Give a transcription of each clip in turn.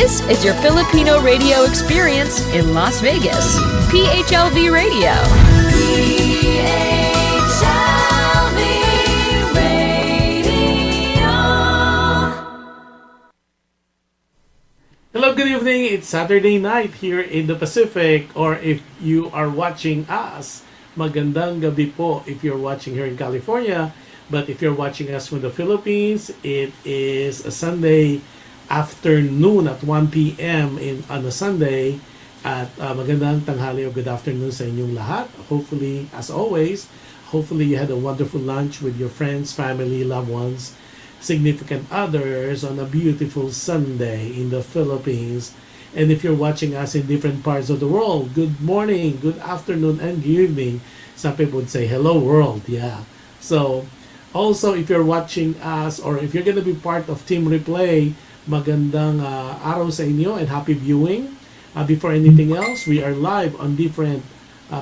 This is your Filipino radio experience in Las Vegas. PHLV Radio. PHLV Radio. Hello, good evening. It's Saturday night here in the Pacific, or if you are watching us, magandang gabi po if you're watching here in California. But if you're watching us from the Philippines, it is a Sunday afternoon at 1 p.m. on a Sunday. At magandang tanghali o good afternoon sa inyong lahat. Hopefully, as always, hopefully you had a wonderful lunch with your friends, family, loved ones, significant others on a beautiful Sunday in the Philippines. And if you're watching us in different parts of the world, good morning, good afternoon, and good evening. Some people would say, hello world, yeah. So, also, if you're watching us or if you're going to be part of Team Replay, magandang araw sa inyo and happy viewing. Before anything else, we are live on different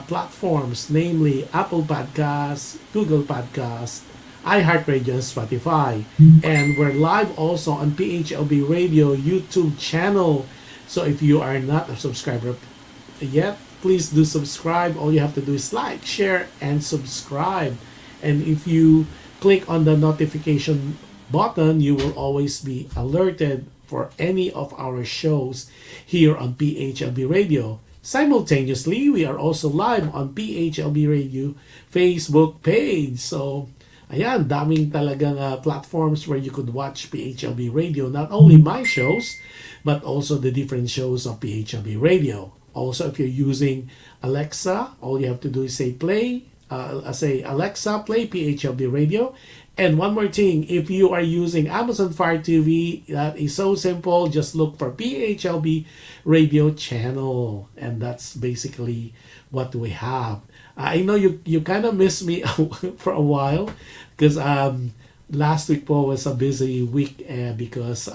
platforms, namely Apple Podcasts, Google Podcasts, iHeartRadio, and Spotify. And we're live also on PHLV Radio YouTube channel. So if you are not a subscriber yet, please do subscribe. All you have to do is like, share, and subscribe. And if you click on the notification button, you will always be alerted for any of our shows here on PHLV Radio. Simultaneously, we are also live on PHLV Radio Facebook page. So, ayan, daming talagang platforms where you could watch PHLV Radio. Not only my shows, but also the different shows of PHLV Radio. Also, if you're using Alexa, all you have to do is say Alexa, play PHLV Radio. And one more thing, if you are using Amazon Fire TV, that is so simple. Just look for PHLV Radio channel. And that's basically what we have. I know you kind of missed me for a while because last week po was a busy week because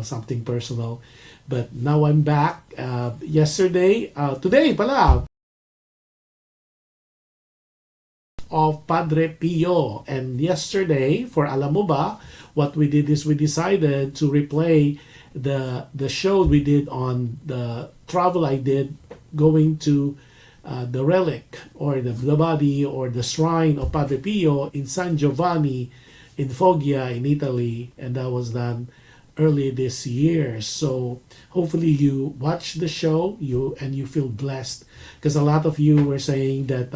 something personal. But now I'm back. Today pala, of Padre Pio. And yesterday, for Alam Mo Ba, what we did is we decided to replay the show we did on the travel I did going to the relic or the body or the shrine of Padre Pio in San Giovanni in Foggia in Italy, and that was done early this year. So hopefully you watch the show and you feel blessed, because a lot of you were saying that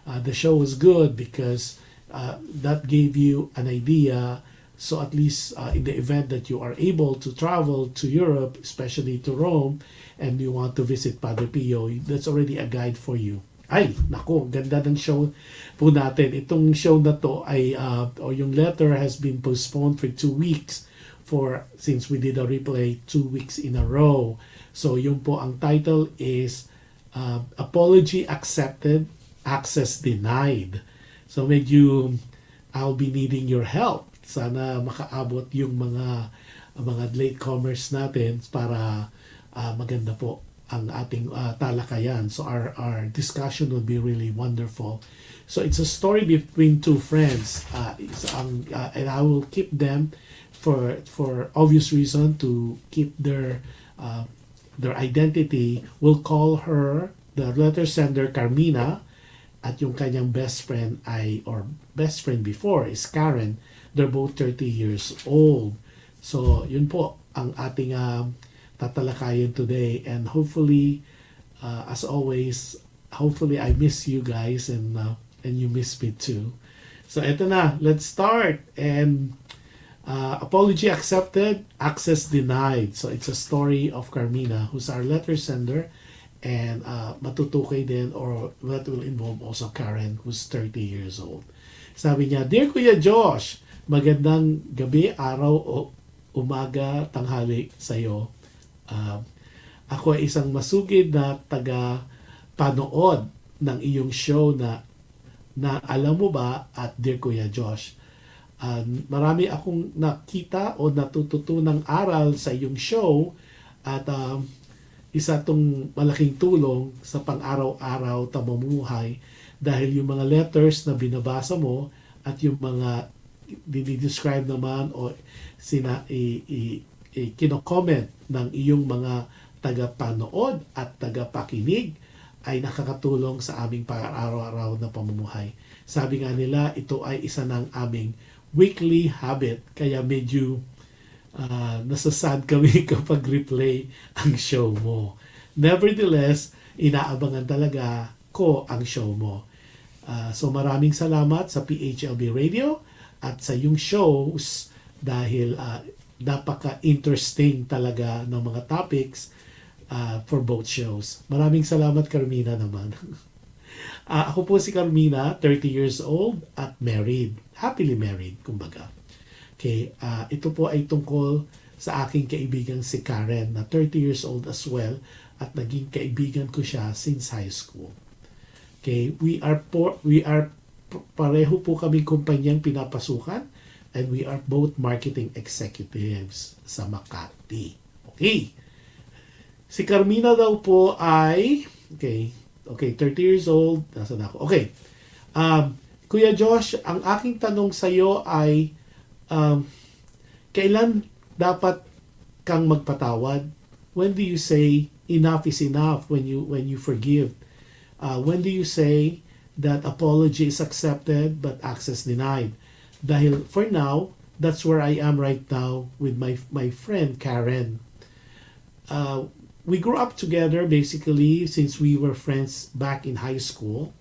the show was good because that gave you an idea. So at least in the event that you are able to travel to Europe, especially to Rome, and you want to visit Padre Pio, that's already a guide for you. Ay, nako, ganda ng show po natin. Itong show na to ay, o yung letter has been postponed for 2 weeks since we did a replay 2 weeks in a row. So, yun po, ang title is Apology Accepted, Access Denied. So, medyo I'll be needing your help. Sana makaabot yung mga latecomers natin para maganda po ang ating talakayan. So our discussion will be really wonderful. So it's a story between two friends. And I will keep them for obvious reason to keep their identity. We'll call her, the letter sender, Carmina, at yung kanyang best friend best friend before is Karen. They're both 30 years old. So yun po ang ating tatalakayin today, and hopefully as always, hopefully I miss you guys and you miss me too. So eto na, let's start. And apology accepted, access denied. So it's a story of Carmina, who's our letter sender, and matutukoy din, or that will involve also Karen, who's 30 years old. Sabi niya, Dear Kuya Josh, magandang gabi, araw o umaga, tanghali sa'yo. Ako ay isang masugid na taga-panood ng iyong show na alam mo ba, at Dear Kuya Josh, marami akong nakita o natututunang aral sa iyong show, at isa tong malaking tulong sa pang-araw-araw tamumuhay, dahil yung mga letters na binabasa mo at yung mga dinidescribe naman o kino-comment ng iyong mga tagapanood at tagapakinig ay nakakatulong sa aming pang-araw-araw na pamumuhay. Sabi nga nila, ito ay isa ng aming weekly habit, kaya medyo nasasad kami kapag replay ang show mo. Nevertheless, inaabangan talaga ko ang show mo. So maraming salamat sa PHLV Radio at sa iyong shows, dahil napaka-interesting talaga ng mga topics for both shows. Maraming salamat, Carmina naman. Ako po si Carmina, 30 years old at married. Happily married, kumbaga. Okay, ito po ay tungkol sa aking kaibigan si Karen, na 30 years old as well, at naging kaibigan ko siya since high school. Okay, we are pareho po kami kumpanyang pinapasukan, and we are both marketing executives sa Makati. Okay. Si Carmina daw po ay, okay, 30 years old. Nasaan ako? Okay. Kuya Josh, ang aking tanong sa iyo ay, kailan dapat kang magpatawad? When do you say enough is enough when you forgive? When do you say that apology is accepted but access denied? Dahil for now, that's where I am right now with my friend Karen. We grew up together basically since we were friends back in high school,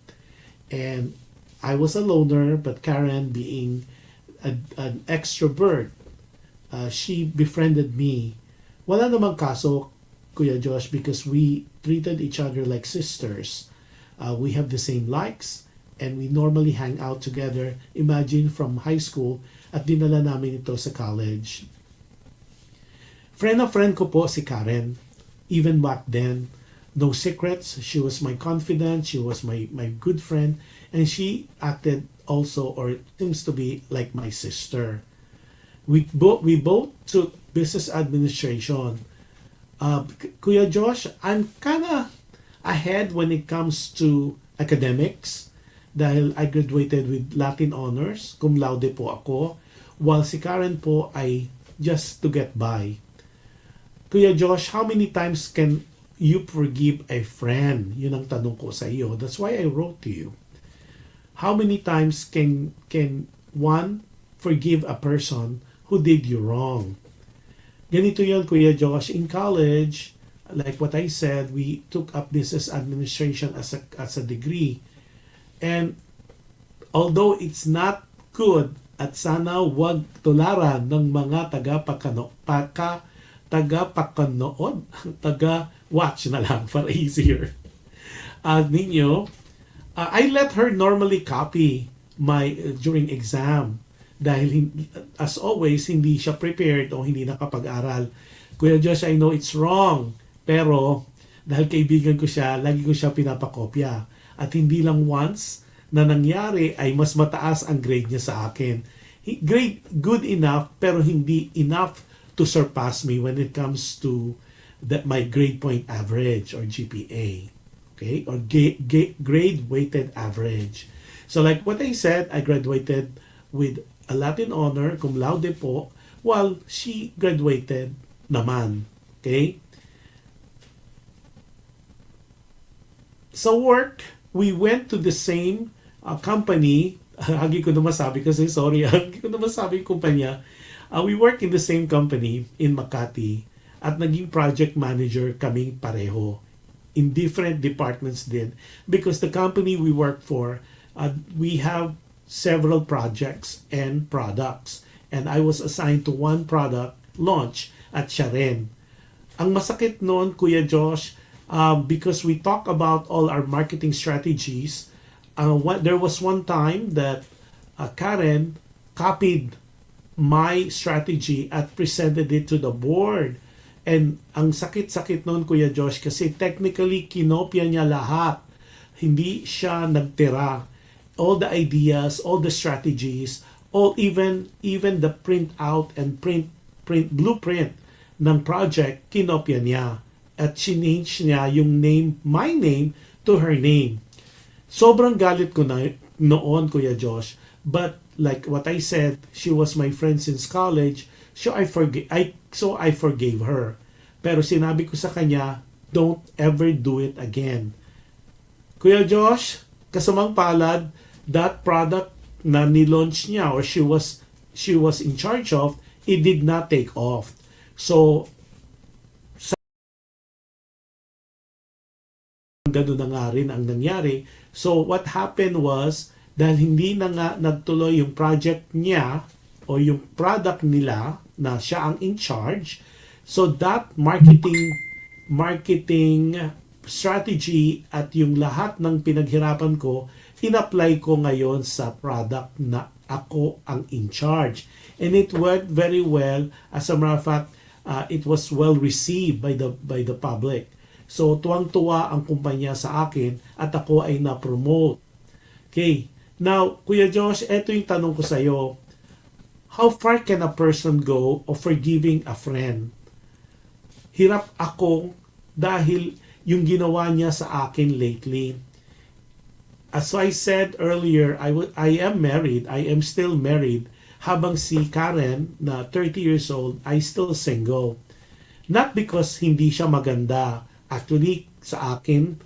and I was a loner, but Karen, being an extrovert, she befriended me. Wala namang kaso, Kuya Josh, because we treated each other like sisters. We have the same likes, and we normally hang out together. Imagine, from high school, at dinala namin ito sa college. Friend na friend ko po si Karen. Even back then, no secrets. She was my confidant. She was my good friend. And she acted also, or seems to be, like my sister. We both took business administration. Kuya Josh, I'm kinda ahead when it comes to academics, dahil I graduated with Latin honors, cum laude po ako, while si Karen po ay just to get by. Kuya Josh, how many times can you forgive a friend? Yun ang tanong ko sa iyo. That's why I wrote to you. How many times can one forgive a person who did you wrong? Ganito yun, Kuya Josh. In college, like what I said, we took up business administration as a degree. And although it's not good, at sana wag tularan ng mga taga-watch na lang para easier. Ninyo, I let her normally copy my during exam dahil as always hindi siya prepared o hindi nakapag-aral. Kuya Josh, I know it's wrong, pero dahil kaibigan ko siya, lagi ko siya pinapakopya. At hindi lang once na nangyari ay mas mataas ang grade niya sa akin. Grade good enough pero hindi enough to surpass me when it comes to my grade point average or GPA. Okay? Or grade weighted average. So like what I said, I graduated with a Latin honor, cum laude po, while she graduated naman. Okay? Sa work, we went to the same company. Hagi ko na masabi kasi sorry, hagi ko na masabi yung kumpanya. We work in the same company in Makati at naging project manager kaming pareho in different departments din because the company we work for, we have several projects and products and I was assigned to one product launch at siya rin. Ang masakit noon, Kuya Josh, because we talk about all our marketing strategies, there was one time that Karen copied my strategy at presented it to the board. And ang sakit-sakit noon, Kuya Josh, kasi technically kinopya niya lahat. Hindi siya nagtira. All the ideas, all the strategies, even the print out and print blueprint ng project, kinopya niya. At change niya yung name, my name, to her name. Sobrang galit ko na noon, Kuya Josh. But like what I said, she was my friend since college. So I forgave her. Pero sinabi ko sa kanya, don't ever do it again. Kuya Josh, kasamang palad, that product na nilaunch niya or she was in charge of, it did not take off. So gano'n na nga rin ang nangyari. So what happened was, dahil hindi na nga nagtuloy yung project niya o yung product nila na siya ang in charge, so that marketing strategy at yung lahat ng pinaghirapan ko, in-apply ko ngayon sa product na ako ang in charge. And it worked very well. As a matter of fact, it was well received by the public. So, tuwang-tuwa ang kumpanya sa akin at ako ay na-promote. Okay. Now, Kuya Josh, eto yung tanong ko sa iyo. How far can a person go of forgiving a friend? Hirap ako dahil yung ginawa niya sa akin lately. As I said earlier, I am married. I am still married. Habang si Karen, na 30 years old, I still single. Not because hindi siya maganda. Actually,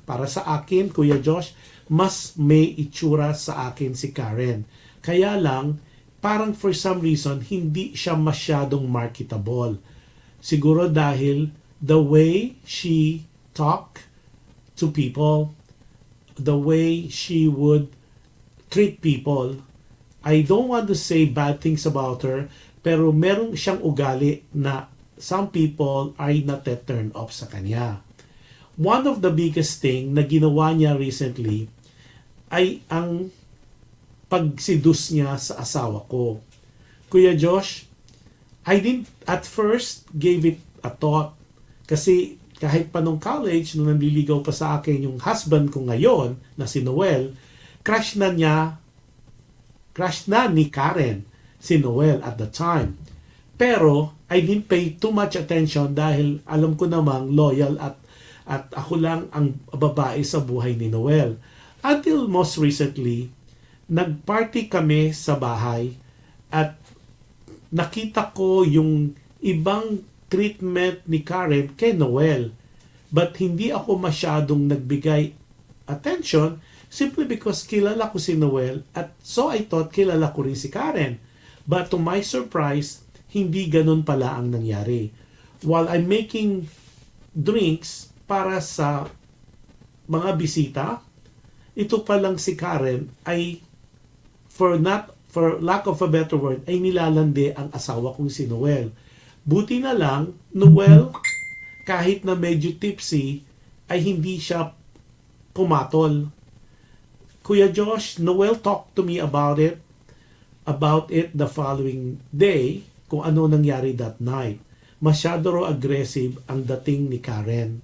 para sa akin, Kuya Josh, mas may itsura sa akin si Karen. Kaya lang, parang for some reason, hindi siya masyadong marketable. Siguro dahil the way she talk to people, the way she would treat people, I don't want to say bad things about her, pero meron siyang ugali na some people ay nate-turn off sa kanya. One of the biggest thing na ginawa niya recently ay ang pag-seduce niya sa asawa ko. Kuya Josh, I didn't at first gave it a thought kasi kahit pa nung college, nung nanliligaw pa sa akin yung husband ko ngayon na si Noel, crush na ni Karen si Noel at the time. Pero I didn't pay too much attention dahil alam ko namang loyal at ako lang ang babae sa buhay ni Noel. Until most recently, nagparty kami sa bahay at nakita ko yung ibang treatment ni Karen kay Noel. But hindi ako masyadong nagbigay attention simply because kilala ko si Noel at so I thought kilala ko rin si Karen. But to my surprise, hindi ganun pala ang nangyari. While I'm making drinks para sa mga bisita, ito palang si Karen ay for lack of a better word ay nilalandi ang asawa kong si Noel. Buti na lang, Noel, kahit na medyo tipsy, ay hindi siya pumatol. Kuya Josh, Noel talked to me about it the following day, kung ano nangyari that night. Masyado raw aggressive ang dating ni Karen.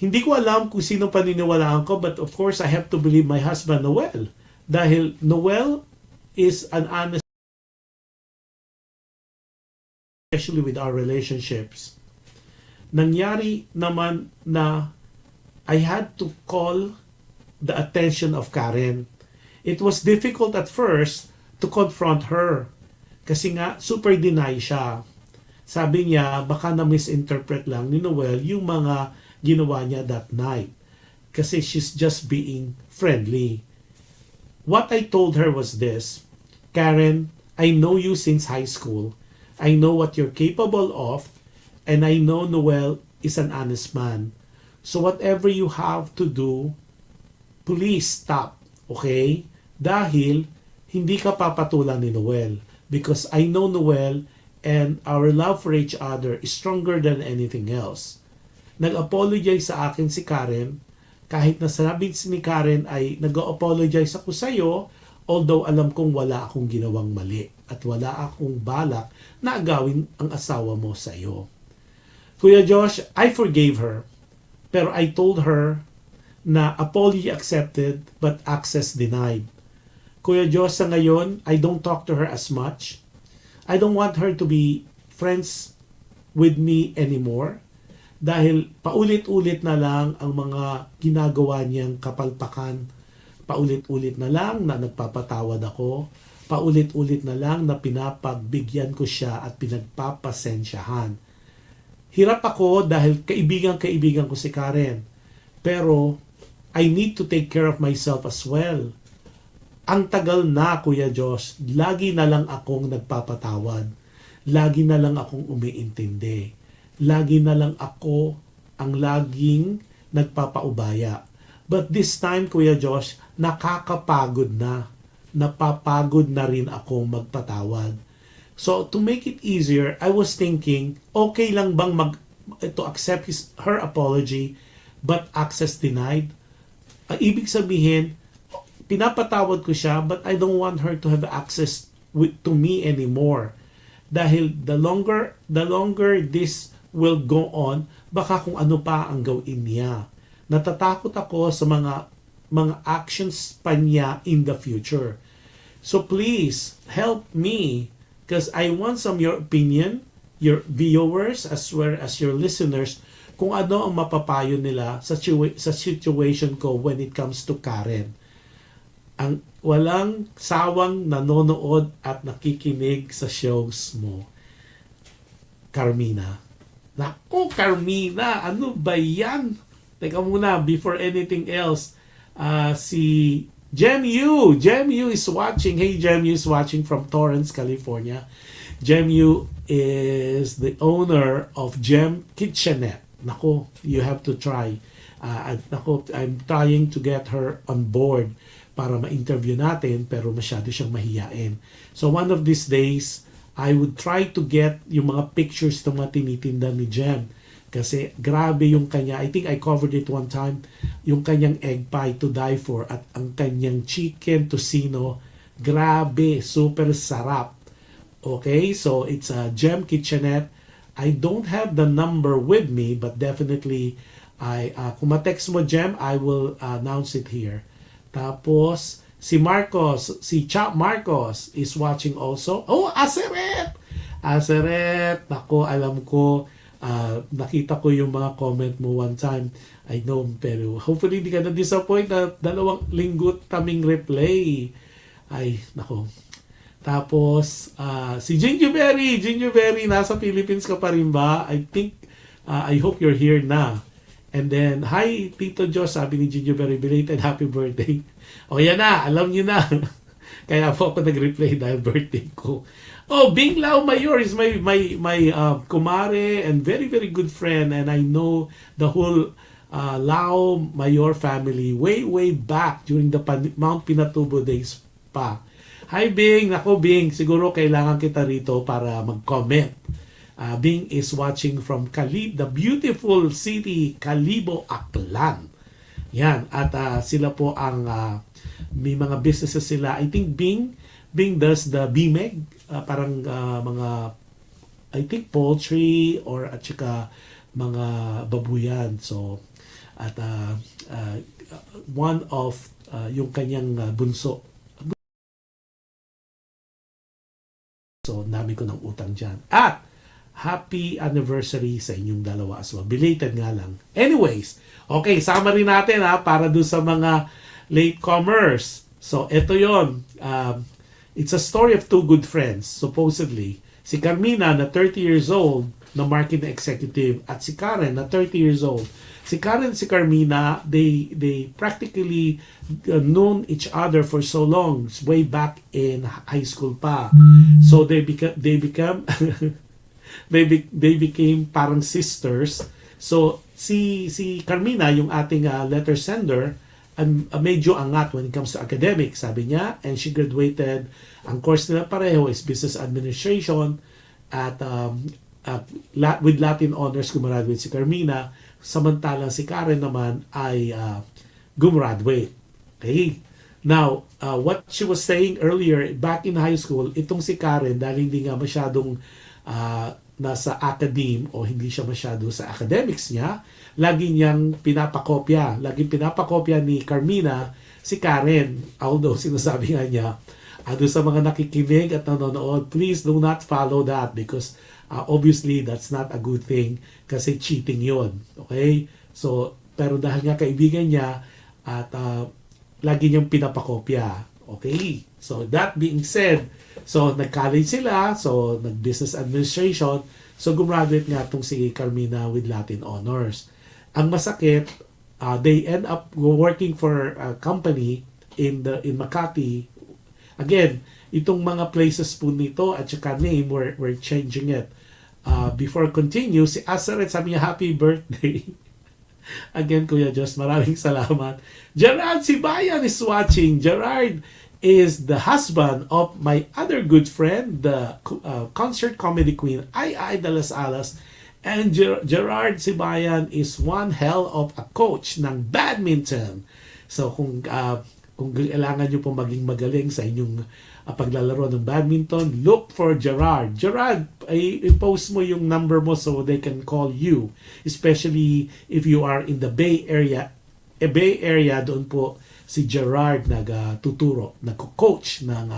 Hindi ko alam kung sino paniniwalaan ko, but of course, I have to believe my husband, Noel. Dahil Noel is an honest, especially with our relationships. Nangyari naman na I had to call the attention of Karen. It was difficult at first to confront her. Kasi nga, super deny siya. Sabi niya, baka na-misinterpret lang ni Noel yung mga ginawa niya that night. Kasi she's just being friendly. What I told her was this, Karen, I know you since high school. I know what you're capable of. And I know Noel is an honest man. So whatever you have to do, please stop. Okay? Dahil hindi ka papatulan ni Noel. Because I know Noel and our love for each other is stronger than anything else. Nag-apologize sa akin si Karen. Kahit na sabi ni Karen ay nag-apologize ako sa iyo, although alam kong wala akong ginawang mali at wala akong balak na agawin ang asawa mo sa iyo. Kuya Josh, I forgave her. Pero I told her na apology accepted but access denied. Kuya Josh, sa ngayon, I don't talk to her as much. I don't want her to be friends with me anymore dahil paulit-ulit na lang ang mga ginagawa niyang kapalpakan. Paulit-ulit na lang na nagpapatawad ako. Paulit-ulit na lang na pinapagbigyan ko siya at pinagpapasensyahan. Hirap ako dahil kaibigan ko si Karen. Pero I need to take care of myself as well. Ang tagal na, Kuya Josh, lagi na lang akong nagpapatawad. Lagi na lang akong umiintindi. Lagi na lang ako ang laging nagpapaubaya. But this time, Kuya Josh, nakakapagod na. Napapagod na rin akong magpatawad. So, to make it easier, I was thinking, okay lang bang to accept her apology, but access denied? Ibig sabihin, pinapatawad ko siya, but I don't want her to have access to me anymore. Dahil the longer this will go on, baka kung ano pa ang gawin niya. Natatakot ako sa mga actions pa niya in the future. So please, help me, because I want some your opinion, your viewers, as well as your listeners, kung ano ang mapapayo nila sa situation ko when it comes to Karen. Ang walang sawang nanonood at nakikinig sa shows mo. Carmina. Naku, Carmina, ano ba yan? Teka muna, before anything else, si Jem Yu is watching. Hey, Jem Yu is watching from Torrance, California. Jem Yu is the owner of Gem Kitchenette. Naku, you have to try. Naku, I'm trying to get her on board para ma-interview natin, pero masyado siyang mahiyain. So one of these days, I would try to get yung mga pictures ng mga tinitinda ni Jem. Kasi grabe yung kanya, I think I covered it one time, yung kanyang egg pie to die for at ang kanyang chicken tocino, grabe, super sarap. Okay, so it's a Gem Kitchenette. I don't have the number with me, but definitely, kung ma-text mo Gem, I will announce it here. Tapos, si Chap Marcos is watching also. Oh, Aseret! Aseret! Ako, alam ko, nakita ko yung mga comment mo one time. I know, pero hopefully hindi ka na-disappoint na 2 linggo taming replay. Ay, nako. Tapos, si Gingerberry, nasa Philippines ka pa rin ba? I hope you're here na. And then, hi, Tito Josh, sabi ni Gingerberry, belated happy birthday. O yan na, alam niyo na. Kaya po ako nag-replay dahil birthday ko. Oh, Bing Lao Mayor is my kumare and very, very good friend. And I know the whole Lao Mayor family way back during the Mount Pinatubo days pa. Hi, Bing. Nako, Bing, siguro kailangan kita rito para mag-comment. Bing is watching from the beautiful city, Calibo, Aklan. Yan. At sila po ang may mga businesses sila. I think Bing does the BMEG, parang mga I think poultry or at saka mga babuyan. So at one of yung kanyang bunso. So dami ko ng utang dyan. At happy anniversary sa inyong dalawa as well. Belated nga lang. Anyways, okay, summary natin para doon sa mga latecomers. So ito yon. It's a story of two good friends, supposedly. Si Carmina na 30 years old na marketing executive at si Karen na 30 years old. Si Karen and si Carmina, they practically known each other for so long, way back in high school pa. So they become they became parang sisters. So si Carmina, yung ating letter sender, medyo angat when it comes to academics, sabi niya, and she graduated. Ang course nila pareho is business administration at with Latin honors gumraduate si Carmina, samantalang si Karen naman ay gumraduate. Okay? Now, what she was saying earlier, back in high school, itong si Karen, dahil hindi nga masyadong nasa academe o hindi siya masyado sa academics niya, lagi niyang pinapakopya. Laging pinapakopya ni Carmina si Karen. Although sinasabi nga niya, doon sa mga nakikinig at nanonood, please do not follow that because obviously that's not a good thing kasi cheating yon. Okay? So, pero dahil nga kaibigan niya at lagi niyang pinapakopya. Okay? So, that being said, so nag-college sila, so nag-business administration, so gumraduate nga itong si Carmina with Latin honors. Ang masakit, they end up working for a company in Makati. Again, itong mga places po nito at saka name, we're changing it. Before continue, si Asaret sabi niya, happy birthday. Again, Kuya Diyos, maraming salamat. Gerard Sibayan is watching. Gerard is the husband of my other good friend, the concert comedy queen, Ai de las Alas. And Gerard Sibayan is one hell of a coach ng badminton. So kung kailangan nyo po maging magaling sa inyong paglalaro ng badminton, look for Gerard. Gerard, i-post mo yung number mo so they can call you. Especially if you are in the Bay Area. Bay Area, doon po si Gerard nagtuturo, nagko-coach ng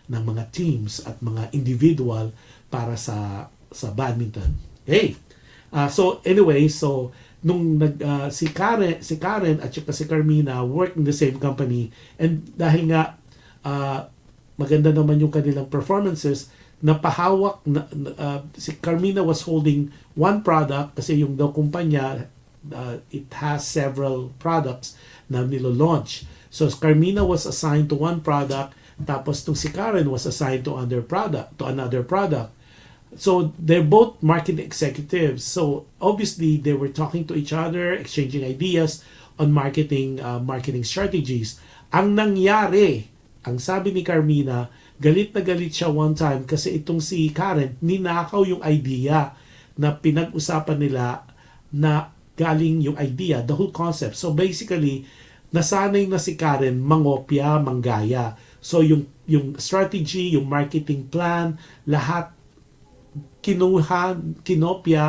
mga teams at mga individual para sa badminton. Okay. So anyway, so nung si Karen at saka si Carmina work in the same company, and dahil nga maganda naman yung kanilang performances, napahawak si Carmina was holding one product kasi yung daw kumpanya it has several products na nilo-launch. So Carmina was assigned to one product, tapos tong si Karen was assigned to another product. So they're both marketing executives. So obviously they were talking to each other, exchanging ideas on marketing strategies. Ang nangyari, ang sabi ni Carmina, galit na galit siya one time kasi itong si Karen, ninakaw yung idea na pinag-usapan nila na galing yung idea, the whole concept. So basically, nasanay na si Karen mangopya, manggaya. So yung strategy, yung marketing plan, lahat kinopya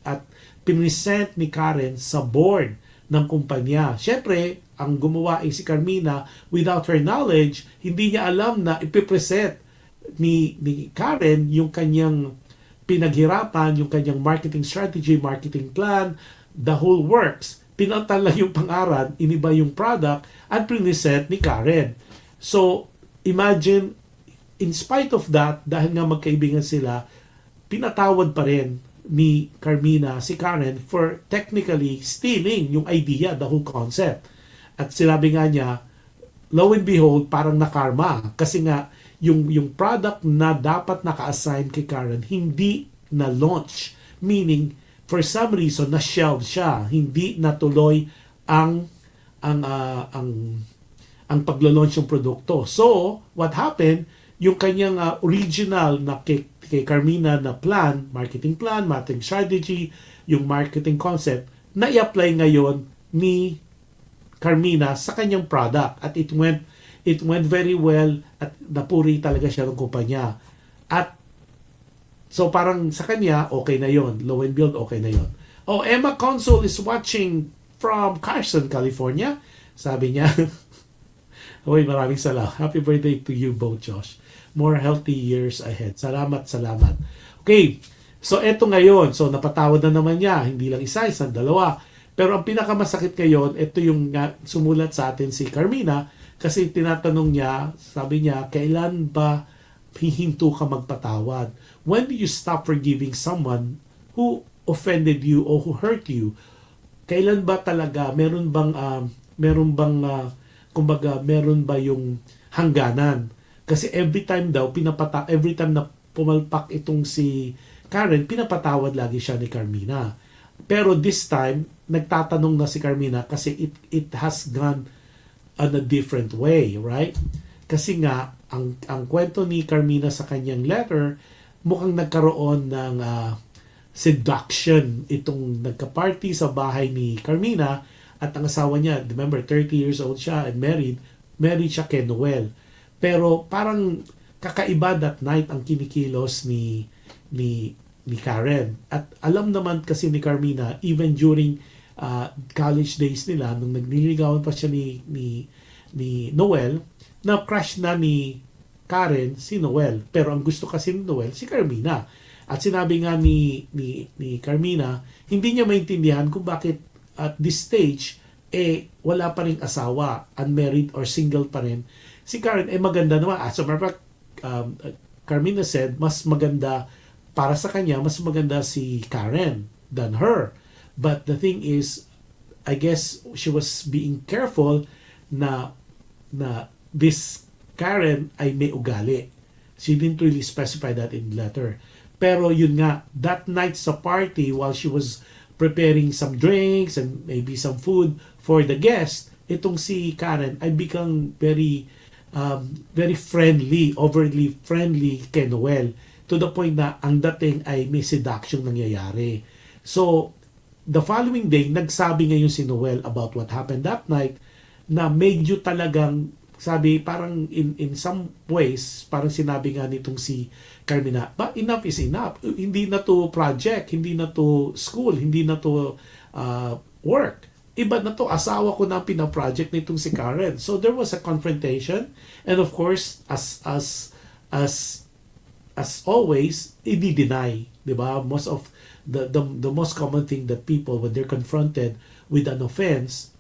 at pinesent ni Karen sa board ng kumpanya. Siyempre, ang gumawa ay si Carmina without her knowledge, hindi niya alam na ipipresent ni Karen yung kanyang pinaghirapan, yung kanyang marketing strategy, marketing plan, the whole works. Pinalitan lang yung pangalan, iniba yung product, at pinesent ni Karen. So, imagine, in spite of that, dahil nga magkaibigan sila, pinatawad pa rin ni Carmina si Karen for technically stealing yung idea, the whole concept. At sinabi nga niya, lo and behold, parang nakarma. Kasi nga, yung product na dapat naka-assign kay Karen, hindi na-launch. Meaning, for some reason, na-shelved siya. Hindi natuloy ang paglo-launch ng produkto. So, what happened, yung kanyang original na kay Carmina na plan, marketing strategy, yung marketing concept, na i-apply ngayon ni Carmina sa kanyang product at it went very well at napuri talaga siya ng kumpanya. At so parang sa kanya, okay na yon. Low and build, okay na yon. Oh, Emma Consul is watching from Carson, California. Sabi niya, Uy, maraming salamat. Happy birthday to you both, Josh. More healthy years ahead. Salamat, salamat. Okay, so eto ngayon. So napatawad na naman niya. Hindi lang isa, isang dalawa. Pero ang pinakamasakit ngayon, ito yung sumulat sa atin si Carmina kasi tinatanong niya, sabi niya, kailan ba hihinto ka magpatawad? When do you stop forgiving someone who offended you or who hurt you? Kailan ba talaga meron bang kumbaga meron ba yung hangganan? Kasi every time na pumalpak itong si Karen, pinapatawad lagi siya ni Carmina. Pero this time, nagtatanong na si Carmina kasi it has gone on a different way, right? Kasi nga, ang kwento ni Carmina sa kanyang letter, mukhang nagkaroon ng seduction itong nagka-party sa bahay ni Carmina at ang asawa niya, remember, 30 years old siya and married siya kay Noel. Pero parang kakaiba that night ang kinikilos ni Karen. At alam naman kasi ni Carmina, even during college days nila, nung nagliligawan pa siya ni Noel, na crush na ni Karen si Noel. Pero ang gusto kasi ni Noel, si Carmina. At sinabi nga ni Carmina, hindi niya maintindihan kung bakit at this stage, wala pa rin asawa, unmarried or single pa rin. Si Karen, maganda naman. As a matter of fact, Carmina said, mas maganda para sa kanya, mas maganda si Karen than her. But the thing is, I guess she was being careful na this Karen ay may ugali. She didn't really specify that in the letter. Pero yun nga, that night sa party, while she was preparing some drinks and maybe some food for the guest, itong si Karen ay become very friendly, overly friendly kay Noel, to the point na ang dating ay may seduction nangyayari. So, the following day, nagsabi ngayon si Noel about what happened that night na medyo talagang, sabi, parang in some ways, parang sinabi nga nitong si Carmina, but enough is enough. Hindi na to project, hindi na to school, hindi na to work. Iba na to, asawa ko na pinaproject nitong si Karen. So there was a confrontation, and of course, as always, i-deny, di ba? Most of the most common thing that people, when they're confronted with an offense,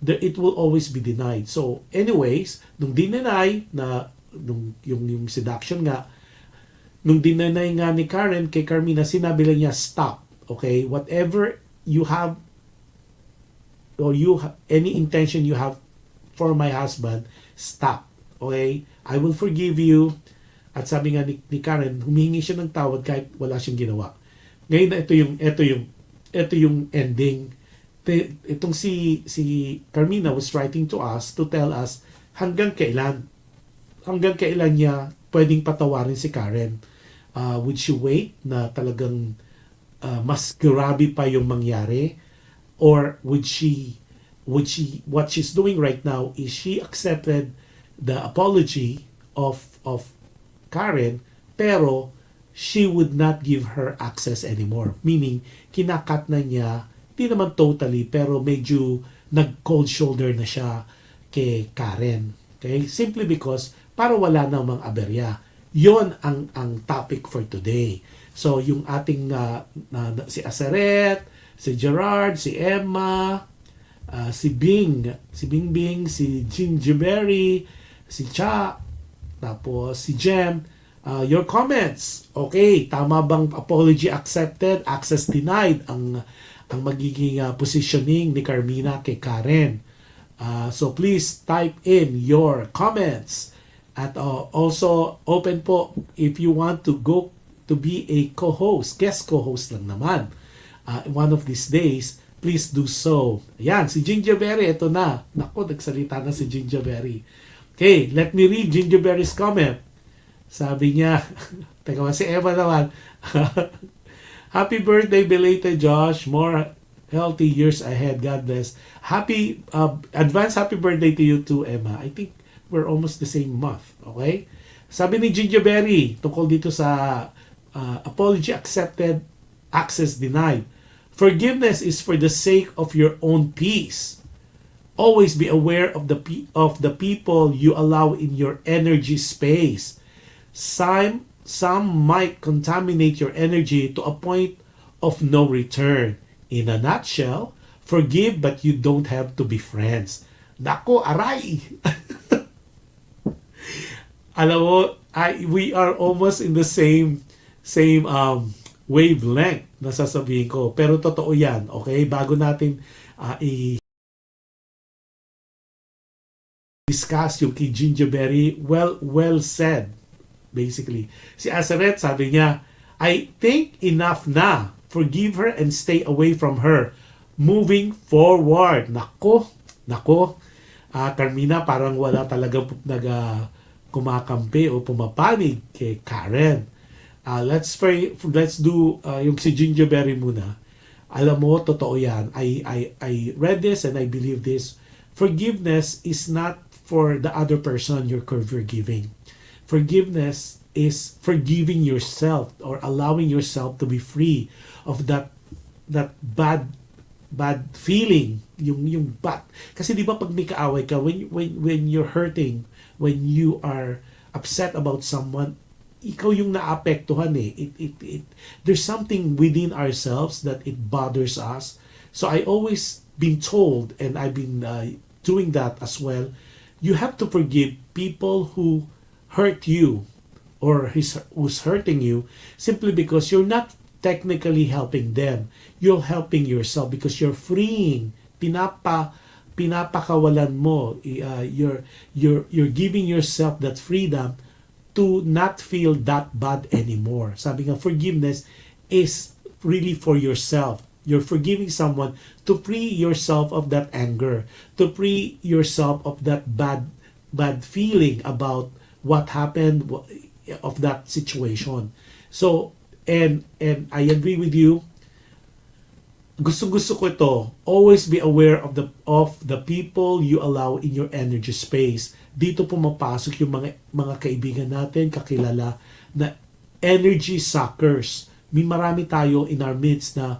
it will always be denied. So anyways, nung dinenay na yung seduction nga, nung dinenay nga ni Karen kay Carmina, sinabi lang niya, stop. Okay? Whatever you have or any intention you have for my husband, stop. Okay? I will forgive you. At sabi nga ni Karen, humingi siya ng tawad kahit wala siyang ginawa. Ngayon na ito yung ending. Itong si Carmina was writing to us to tell us hanggang kailan niya pwedeng patawarin si Karen. Would she wait na talagang mas grabe pa yung mangyari, or would she what she's doing right now is she accepted the apology of Karen, pero she would not give her access anymore, meaning kinakat na niya, di naman totally, pero medyo nag-cold shoulder na siya kay Karen. Okay? Simply because para wala namang aberya. Yon ang topic for today. So, yung ating si Aseret, si Gerard, si Emma, si Bingbing, si Gingerberry, si Cha, tapos si Jem, your comments. Okay, tama bang apology accepted, access denied ang magiging positioning ni Carmina kay Karen? So please type in your comments. At also open po if you want to go to be a co-host, guest co-host lang naman. One of these days, please do so. Ayan, si Gingerberry, ito na. Naku, nagsalita na si Gingerberry. Okay, let me read Gingerberry's comment. Sabi niya, teka, si Eva naman, happy birthday belated Josh, more healthy years ahead. God bless. Happy, advance happy birthday to you too, Emma. I think we're almost the same month. Okay? Sabi ni Gingerberry, tungkol dito sa apology accepted, access denied. Forgiveness is for the sake of your own peace. Always be aware of the people you allow in your energy space. Some might contaminate your energy to a point of no return. In a nutshell, forgive but you don't have to be friends. Nako, aray! Alam mo, we are almost in the same wavelength na sasabihin ko. Pero totoo yan, okay? Bago natin discuss yung kay Gingerberry, well said, basically. Si Azareth, sabi niya, I think enough na. Forgive her and stay away from her. Moving forward. Nako. Carmina, parang wala talaga kumakampi o pumapanig kay Karen. Let's do yung si Gingerberry muna. Alam mo, totoo yan. I read this and I believe this. Forgiveness is not for the other person you're forgiving. Forgiveness is forgiving yourself or allowing yourself to be free of that bad feeling, yung bad. Kasi di ba pag may kaaway ka, when you're hurting, when you are upset about someone, ikaw yung naapektuhan eh. There's something within ourselves that it bothers us. So I always been told, and I've been doing that as well, you have to forgive people who hurt you or who's hurting you simply because you're not technically helping them. You're helping yourself because you're freeing. Pinapakawalan mo. You're giving yourself that freedom to not feel that bad anymore. Sabi nga, forgiveness is really for yourself. You're forgiving someone to free yourself of that anger, to free yourself of that bad feeling about what happened of that situation. So, and I agree with you. Gusto ko ito. Always be aware of the people you allow in your energy space. Dito pumapasok yung mga kaibigan natin, kakilala na energy suckers. May marami tayo in our midst na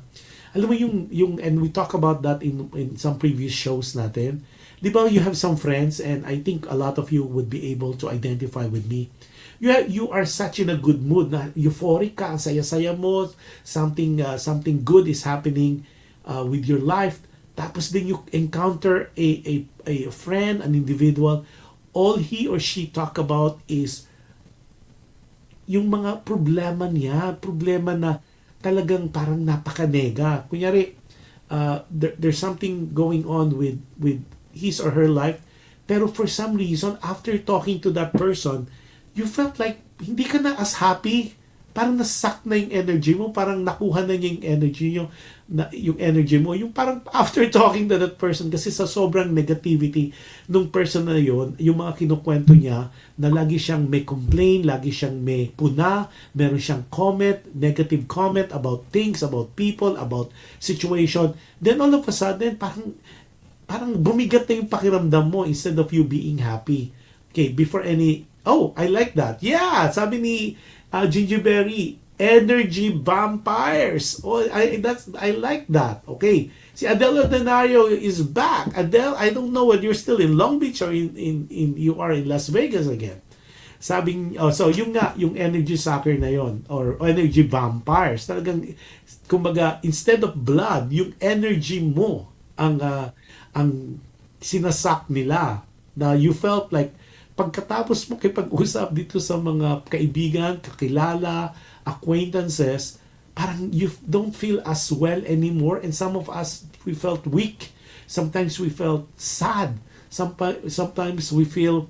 alam mo yung and we talk about that in some previous shows natin. Di ba you have some friends and I think a lot of you would be able to identify with me. You are such in a good mood na euphoric ka, ang saya-saya mo, something good is happening with your life. Tapos din you encounter a friend, an individual, all he or she talk about is yung mga problema niya, problema na talagang parang napakanega. Kunyari, there's something going on with his or her life, pero for some reason, after talking to that person, you felt like hindi ka na as happy. Parang nasak na yung energy mo, parang nakuha na niya yung energy mo. Yung parang after talking to that person, kasi sa sobrang negativity nung person na yon, yung mga kinukwento niya, na lagi siyang may complain, lagi siyang may puna, meron siyang comment, negative comment about things, about people, about situation. Then all of a sudden, parang bumigat na yung pakiramdam mo instead of you being happy. Okay, before any, oh, I like that. Yeah, sabi ni Gingerberry, energy vampires. Oh, I like that. Okay. Si Adele Ordinario is back. Adele, I don't know whether you're still in Long Beach or in you are in Las Vegas again. Sabing, so yung energy sucker na yon or energy vampires, talagang kumbaga instead of blood, yung energy mo ang sinasak nila, na you felt like pagkatapos mo kipag-usap dito sa mga kaibigan, kakilala, acquaintances, parang you don't feel as well anymore, and some of us, we felt weak. Sometimes we felt sad. Sometimes we feel,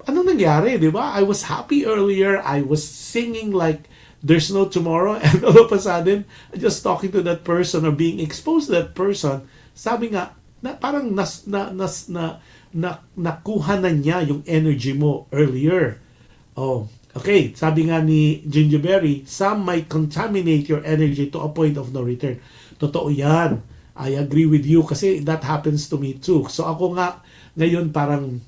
ano nangyari, di ba? I was happy earlier. I was singing like there's no tomorrow, and all of a sudden, just talking to that person or being exposed to that person, sabi nga, na parang nakuha na niya yung energy mo earlier. Oh, okay. Sabi nga ni Gingerberry, some might contaminate your energy to a point of no return. Totoo yan. I agree with you kasi that happens to me too. So ako nga ngayon parang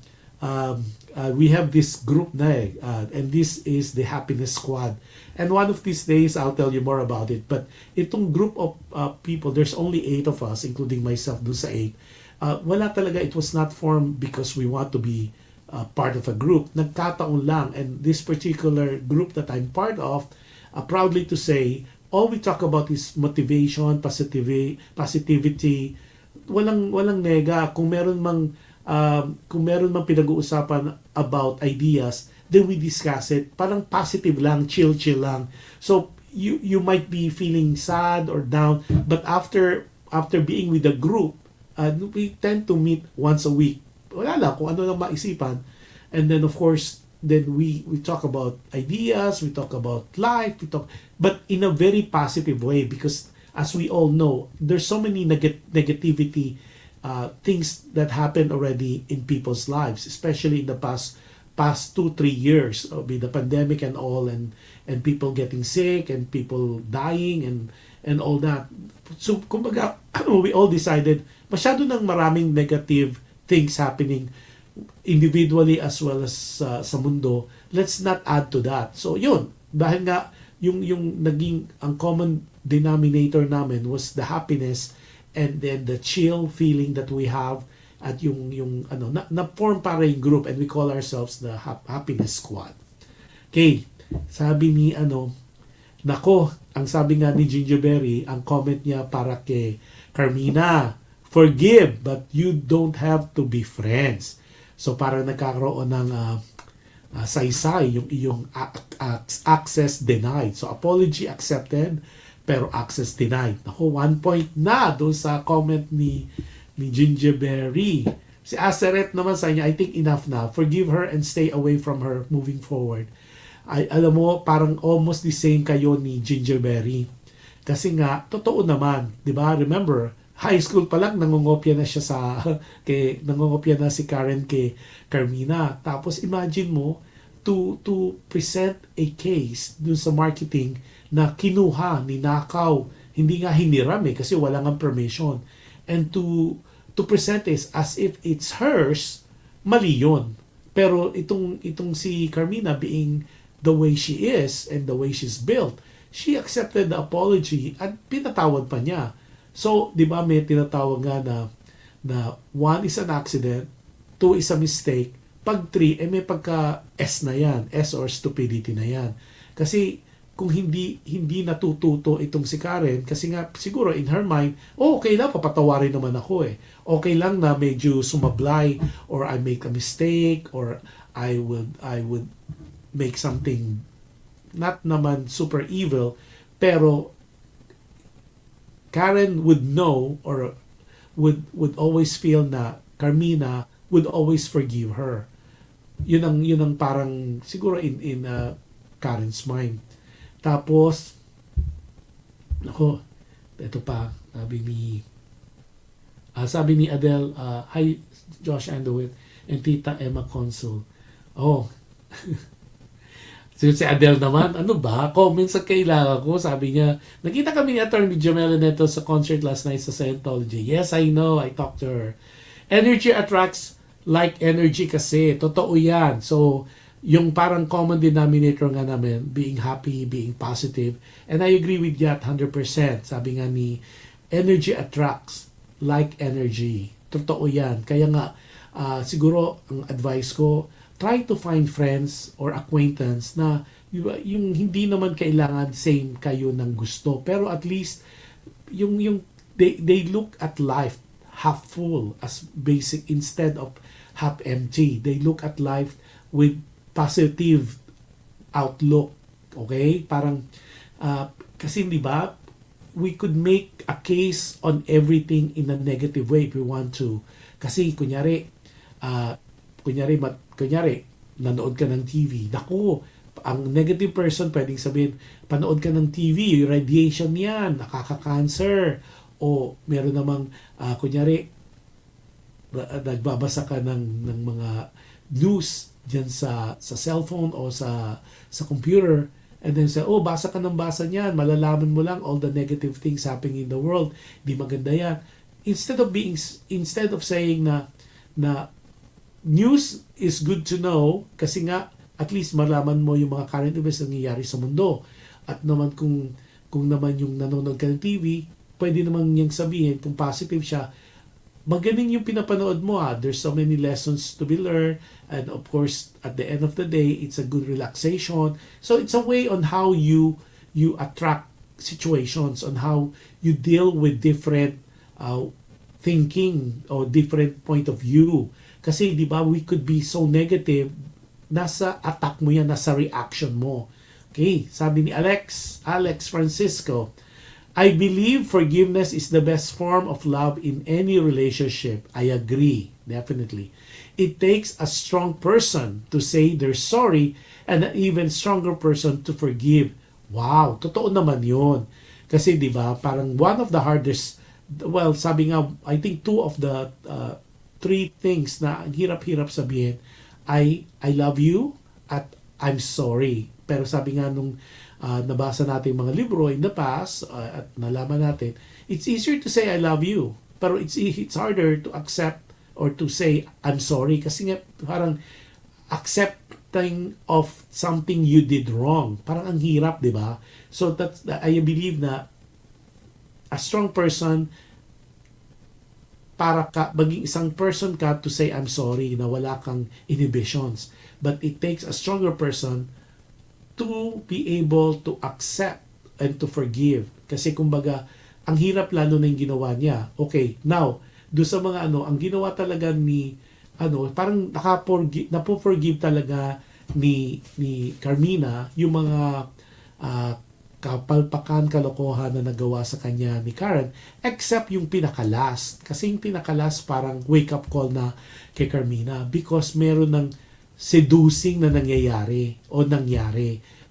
we have this group na and this is the Happiness Squad. And one of these days, I'll tell you more about it. But itong group of people, there's only 8 of us, including myself, dun sa 8. Wala talaga, it was not formed because we want to be part of a group. Nagkataon lang. And this particular group that I'm part of, proudly to say, all we talk about is motivation, positivity. Walang nega. Kung meron mang pinag-uusapan about ideas, then we discuss it. Parang positive lang, chill lang. So you might be feeling sad or down, but after being with the group, we tend to meet once a week. Wala lang kung ano lang maisipan. And then of course, then we talk about ideas, we talk about life, but in a very positive way, because as we all know, there's so many negativity things that happen already in people's lives, especially in the past 2-3 years, with the pandemic and all, and people getting sick and people dying and all that. So kumbaga, we all decided masyado nang maraming negative things happening individually as well as sa mundo. Let's not add to that. So yun, dahil nga yung naging ang common denominator namin was the happiness and then the chill feeling that we have, at yung na-form para yung group, and we call ourselves the Happiness Squad. Okay, sabi ni nako, ang sabi nga ni Gingerberry, ang comment niya para kay Carmina, forgive but you don't have to be friends. So parang nagkakaroon ng saysay yung iyong access denied. So apology accepted pero access denied. Nako, 1 point na doon sa comment ni Gingerberry. Si Aseret naman sa niya, I think enough na. Forgive her and stay away from her moving forward. Alam mo, parang almost the same kayo ni Gingerberry. Kasi nga, totoo naman, di ba? Remember, high school pa lang, nangungopia na siya nangungopia na si Karen kay Carmina. Tapos imagine mo, to present a case dun sa marketing na kinuha, ninakaw, hindi nga hiniram kasi wala nga permission. And to present it as if it's hers, mali yun. Pero itong si Carmina, being the way she is and the way she's built, she accepted the apology at pinatawad pa niya. So, di ba may tinatawag nga na 1 is an accident, 2 is a mistake, pag 3, may pagka S na yan, S or stupidity na yan. Kasi kung hindi natututo itong si Karen, kasi nga siguro in her mind, okay lang, papatawarin naman ako Okay lang na medyo sumablay, or I make a mistake, or I would make something not naman super evil, pero Karen would know, or would always feel na Carmina would always forgive her. Yun ang parang siguro in Karen's mind. Tapos, ako, ito pa, sabi ni Adele, hi Josh Andowit and Tita Emma Consul. Oh, so si Adele naman, ano ba? Comments sa kailangan ko, sabi niya, nakita kami ni Attorney Jamela Neto sa concert last night sa Scientology. Yes, I know, I talked to her. Energy attracts like energy kasi, totoo yan. So, yung parang common denominator nga namin, being happy, being positive. And I agree with that 100%. Sabi nga ni, energy attracts like energy. Totoo yan. Kaya nga, siguro, ang advice ko, try to find friends or acquaintance na yung hindi naman kailangan same kayo ng gusto. Pero at least, they look at life half full as basic instead of half empty. They look at life with positive outlook. Okay? Parang, kasi di ba, we could make a case on everything in a negative way if we want to. Kasi, kunyari, nanood ka ng TV. Naku, ang negative person pwedeng sabihin, panood ka ng TV, radiation yan, nakaka-cancer. O meron namang, kunyari, nagbabasa ka ng mga news dyan sa cellphone o sa computer, and then say, basa ka ng basa niyan, malalaman mo lang all the negative things happening in the world, di maganda yan. instead of saying na news is good to know kasi nga at least malaman mo yung mga current events na nangyayari sa mundo. At naman kung naman yung nanonood ka ng TV, pwede naman niyang sabihin kung positive siya, magaling yung pinapanood mo There's so many lessons to be learned, and of course at the end of the day it's a good relaxation. So it's a way on how you attract situations, on how you deal with different thinking or different point of view. Kasi di ba we could be so negative, nasa attack mo yan, nasa reaction mo. Okay, sabi ni Alex Francisco, I believe forgiveness is the best form of love in any relationship. I agree, definitely. It takes a strong person to say they're sorry and an even stronger person to forgive. Wow, totoo naman yun. Kasi di ba parang one of the hardest, well, sabi nga, I think two of the three things na ang hirap-hirap sabihin, I love you at I'm sorry. Pero sabi nga nung nabasa natin mga libro in the past at nalaman natin, it's easier to say I love you, pero it's harder to accept or to say I'm sorry kasi nga parang accepting of something you did wrong. Parang ang hirap, di ba? So I believe na a strong person, para ka maging isang person ka to say I'm sorry na wala kang inhibitions. But it takes a stronger person to be able to accept and to forgive. Kasi kumbaga, ang hirap lalo na yung ginawa niya. Okay, now, do sa mga ang ginawa talaga ni, parang napo-forgive talaga ni Carmina, yung mga kapalpakan, kalokohan na nagawa sa kanya ni Karen, except yung pinaka-last. Kasi yung pinaka-last parang wake-up call na kay Carmina because meron ng seducing na nangyari.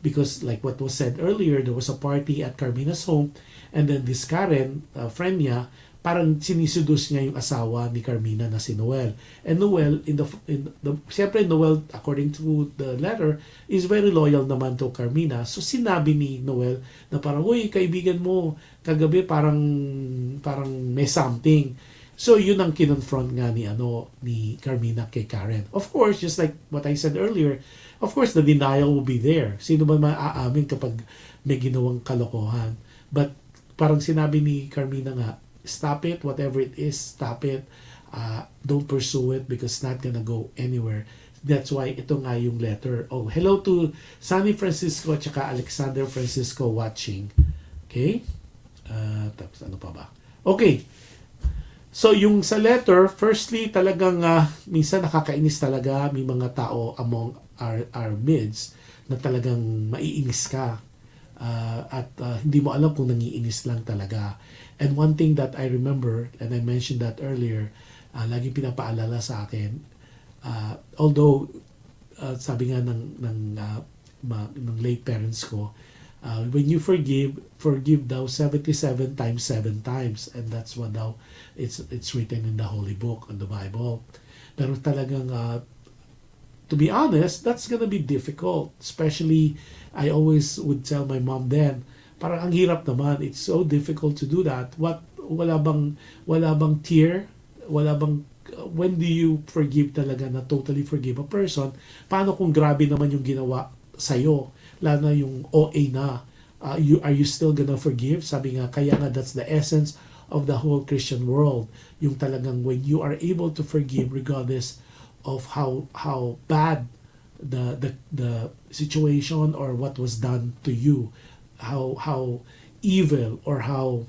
Because like what was said earlier, there was a party at Carmina's home and then this Karen, friend niya, parang siniseduce niya yung asawa ni Carmina na si Noel. And Noel, siyempre Noel, according to the letter, is very loyal naman to Carmina. So sinabi ni Noel na parang, uy, kaibigan mo, kagabi parang may something. So yun ang kinonfront nga ni Carmina kay Karen. Of course, just like what I said earlier, of course the denial will be there. Sino ba maaamin kapag may ginawang kalokohan? But parang sinabi ni Carmina nga, stop it, whatever it is, stop it. Don't pursue it because it's not gonna go anywhere. That's why ito nga yung letter. Oh, hello to Sunny Francisco at saka Alexander Francisco watching. Okay? Tapos ano pa ba? Okay. So yung sa letter, firstly talagang minsan nakakainis talaga, may mga tao among our midst na talagang maiinis ka. At hindi mo alam kung nangiinis lang talaga. And one thing that I remember, and I mentioned that earlier, laging pinapaalala sa akin, although sabi nga ng late parents ko, when you forgive thou 77 times 7 times, and that's what thou it's written in the Holy Book, in the Bible. Pero talagang to be honest, that's gonna be difficult. Especially, I always would tell my mom then, parang ang hirap naman. It's so difficult to do that. Wala bang tear? When do you forgive talaga na totally forgive a person? Paano kung grabe naman yung ginawa sa'yo? Lalo na yung OA na. Are you still gonna forgive? Sabi nga, kaya nga that's the essence of the whole Christian world. Yung talagang when you are able to forgive regardless of how bad the situation or what was done to you, how evil or how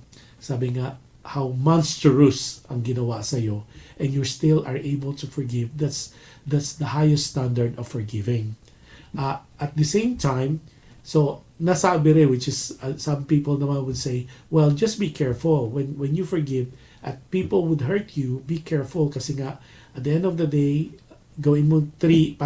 monstrous ang ginawa sa iyo, and you still are able to forgive. That's the highest standard of forgiving. At the same time, so nasabi rin, which is some people naman would say, well, just be careful when you forgive at people would hurt you, be careful kasi nga at the end of the day, gawin mo three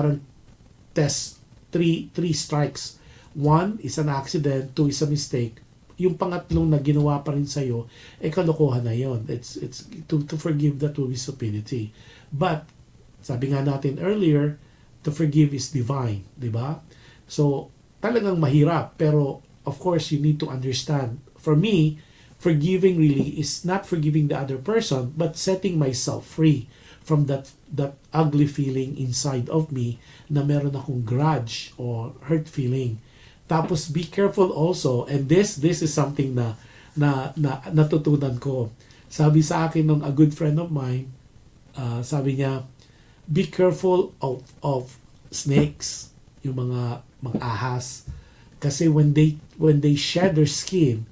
strikes. One is an accident, two is a mistake. Yung pangatlong na ginawa pa rin sa'yo, kalokohan na yon. It's to forgive, that will be stupidity. But sabi nga natin earlier, to forgive is divine, di ba? So talagang mahirap, pero of course you need to understand. For me, forgiving really is not forgiving the other person, but setting myself free from that ugly feeling inside of me na meron akong grudge or hurt feeling. Tapos be careful also, and this is something na natutunan ko. Sabi sa akin ng a good friend of mine, sabi niya, be careful of snakes, yung mga ahas, kasi when they shed their skin,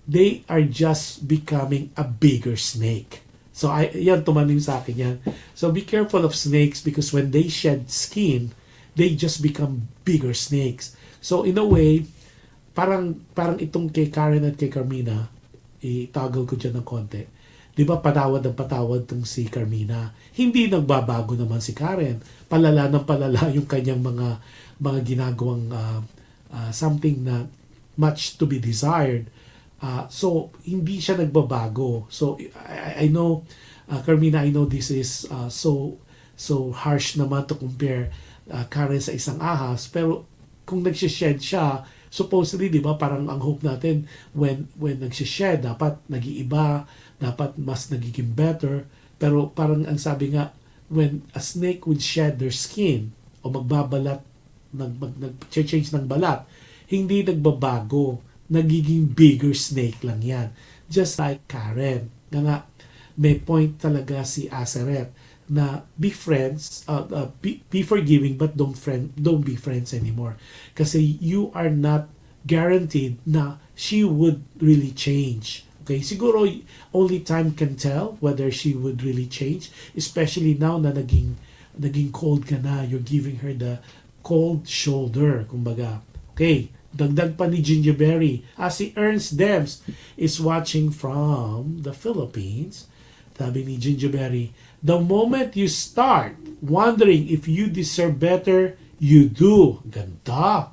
they are just becoming a bigger snake. So yan tumanim sa akin yan. So be careful of snakes because when they shed skin, they just become bigger snakes. So in a way, parang itong kay Karen at kay Carmina, itagol ko dyan ng konti. Di ba patawad ang patawad tong si Carmina? Hindi nagbabago naman si Karen. Palala ng palala yung kanyang mga ginagawang something na much to be desired. So hindi siya nagbabago. So I know, Carmina, I know this is so harsh naman to compare Karen sa isang ahas, pero kung nagsished siya, supposedly, di ba, parang ang hope natin, when nagsished, dapat nag-iiba, dapat mas nagiging better. Pero parang ang sabi nga, when a snake would shed their skin, o magbabalat, nag-change ng balat, hindi nagbabago, nagiging bigger snake lang yan. Just like Karen, nga may point talaga si Aseret, na be friends, be forgiving, but don't be friends anymore. Kasi you are not guaranteed na she would really change. Okay, siguro only time can tell whether she would really change, especially now na naging cold ka na, you're giving her the cold shoulder, kumbaga. Okay, dagdag pa ni Gingerberry, si Ernst Dems is watching from the Philippines. Sabi ni Gingerberry, the moment you start wondering if you deserve better, you do. Ganda.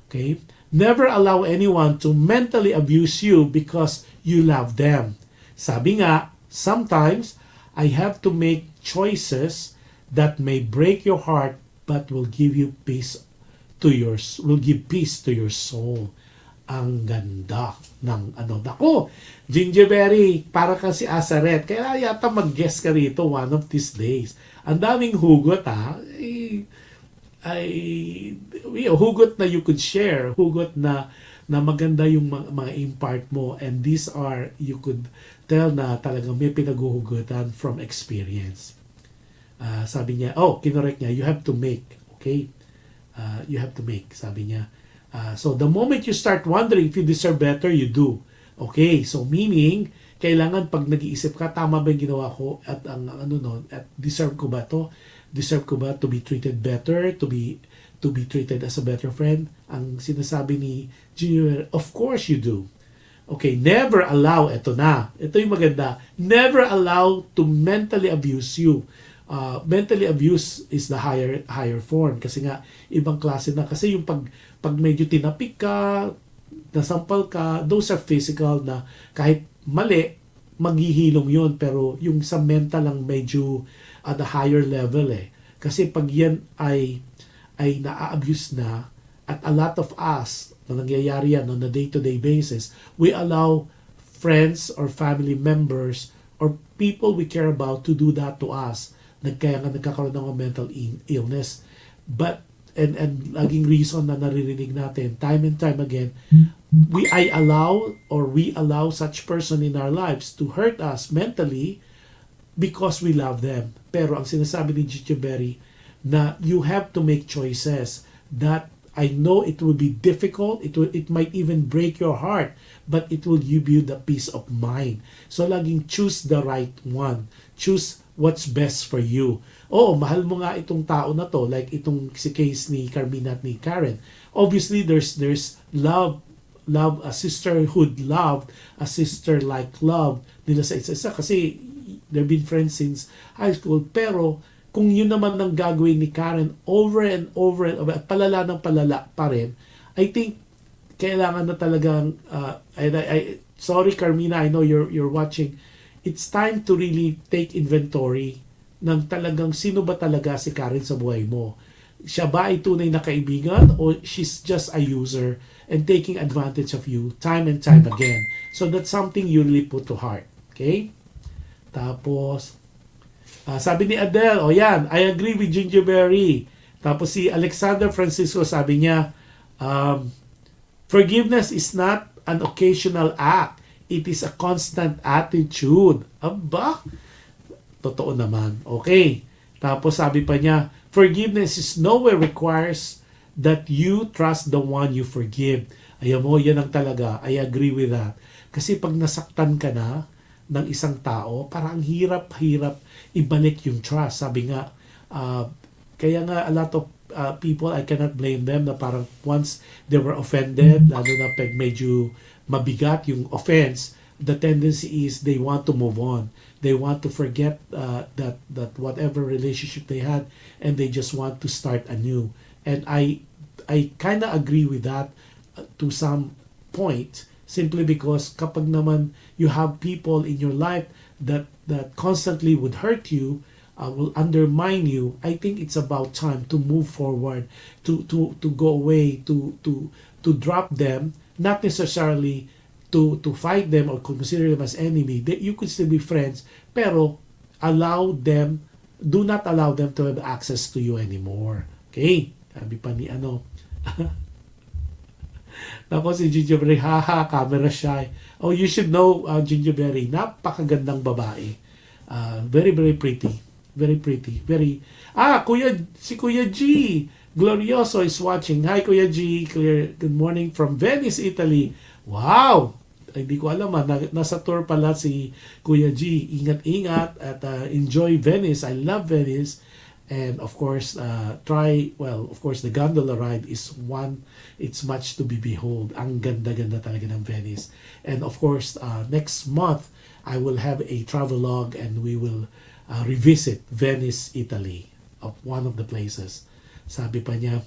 Okay? Never allow anyone to mentally abuse you because you love them. Sabi nga, sometimes I have to make choices that may break your heart but will give peace to your soul. Ang ganda ng Nako, Gingerberry, para kasi Asaret. Kaya yata mag-guest ka rito one of these days. Ang daming hugot, ha? Hugot na you could share. Hugot na maganda yung mga impart mo. And these are, you could tell na talagang may pinaghuhugutan from experience. Sabi niya, kinorek niya, you have to make. Okay? You have to make, sabi niya. So the moment you start wondering if you deserve better, you do. Okay, so meaning, kailangan pag nag-iisip ka, tama ba yung ginawa ko at at deserve ko ba to? Deserve ko ba to be treated better, to be treated as a better friend? Ang sinasabi ni Junior, of course you do. Okay, never allow, ito yung maganda, never allow to mentally abuse you. Mentally abuse is the higher form kasi nga ibang klase na, kasi yung pag medyo tinapik ka, nasampal ka, those are physical na kahit mali maghihilom yun, pero yung sa mental lang medyo at a higher level kasi pag yan ay na-abuse na, at a lot of us na nangyayari yan on a day-to-day basis, we allow friends or family members or people we care about to do that to us. Kaya nga nagkakaroon ng mental illness. But, and laging reason na naririnig natin, time and time again, we allow such person in our lives to hurt us mentally because we love them. Pero ang sinasabi ni Gigi Berry, na you have to make choices that I know it will be difficult, it might even break your heart, but it will give you the peace of mind. So laging choose the right one. Choose what's best for you. Mahal mo nga itong tao na to, like itong si case ni Carmina at ni Karen. Obviously, there's love, a sisterhood love, a sister-like love nila sa isa-isa kasi they've been friends since high school. Pero kung yun naman ang gagawin ni Karen over and over at palala ng palala pa rin, I think kailangan na talagang sorry Carmina, I know you're watching. It's time to really take inventory ng talagang sino ba talaga si Karen sa buhay mo. Siya ba ay tunay na kaibigan o she's just a user and taking advantage of you time and time again? So that's something you really put to heart. Okay? Tapos, sabi ni Adele, yan, I agree with Gingerberry. Tapos si Alexander Francisco sabi niya, forgiveness is not an occasional act. It is a constant attitude. Aba, totoo naman. Okay. Tapos sabi pa niya, forgiveness is nowhere requires that you trust the one you forgive. Ayan mo, yan ang talaga. I agree with that. Kasi pag nasaktan ka na ng isang tao, parang hirap-hirap ibalik yung trust. Sabi nga, kaya nga a lot of people, I cannot blame them na parang once they were offended, lalo na pag medyo mabigat yung offense, the tendency is they want to move on. They want to forget that whatever relationship they had, and they just want to start anew. And I kind of agree with that to some point, simply because kapag naman you have people in your life that constantly would hurt you, will undermine you, I think it's about time to move forward, to go away, to drop them, not necessarily to fight them or consider them as enemy. You could still be friends, pero do not allow them to have access to you anymore. Okay? Sabi pa ni Tapos si Gingerberry, haha, camera shy. Oh, you should know Gingerberry, napakagandang babae. Very, very pretty. Very pretty. Very, si Kuya G. Glorioso is watching. Hi, Kuya G. Good morning from Venice, Italy. Wow! Hindi ko alam nasa tour pala si Kuya G. Ingat-ingat at enjoy Venice. I love Venice. And of course, of course, the gondola ride is one, it's much to be behold. Ang ganda-ganda talaga ng Venice. And of course, next month, I will have a travelogue and we will revisit Venice, Italy, of one of the places. Sabi pa niya,